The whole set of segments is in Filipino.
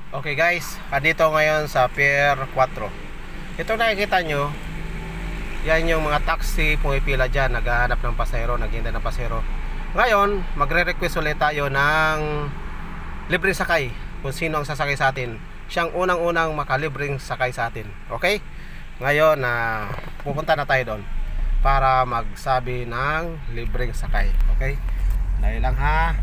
Okay guys, andito ngayon sa Pier 4. Ito nakikita nyo, yan yung mga taxi pumipila dyan, naghahanap ng pasahero, naghihintay ng pasahero. Ngayon, magre-request ulit tayo ng libreng sakay. Kung sino ang sasakay sa atin, siyang unang-unang makalibreng sakay sa atin. Okay? Ngayon, pupunta na tayo doon para magsabi ng libreng sakay. Okay? Dahil lang ha.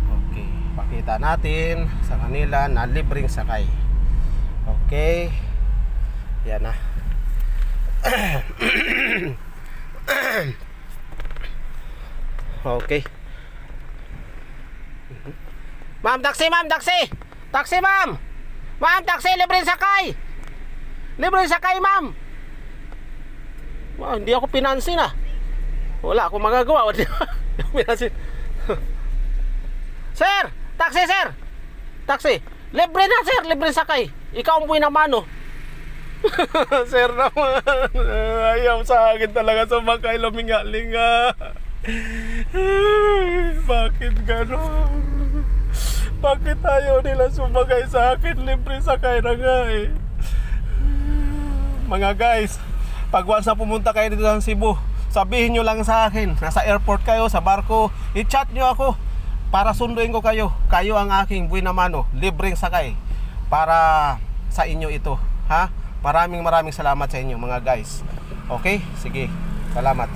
Okay, pakita natin sa kanila na libreng sakay. Okay. Yan na. Okay. Ma'am, taxi, ma'am, taxi. Taxi, ma'am. Ma'am, taxi, libreng sakay. Libreng sakay, ma'am. Hindi ako pinansin ah. Wala akong magagawa. Hindi ako pinansin. Sir, taxi, sir. Taxi. Libre na, sir, libre sakay. Ikaw ang buhay naman, oh. Sir naman. Ayaw sa akin talaga sumakay, luminga-linga. Bakit gano'n? Bakit ayaw nila sumakay sa akin? Libre sakay na nga eh. Mga guys, pag once na pumunta kayo dito sa Cebu, sabihin nyo lang sa akin. Nasa airport kayo, sa barko, i-chat nyo ako para sunduin ko kayo. Kayo ang aking buhay naman, oh, libreng sakay para sa inyo ito, ha? Maraming salamat sa inyo mga guys. Okay? Sige, salamat.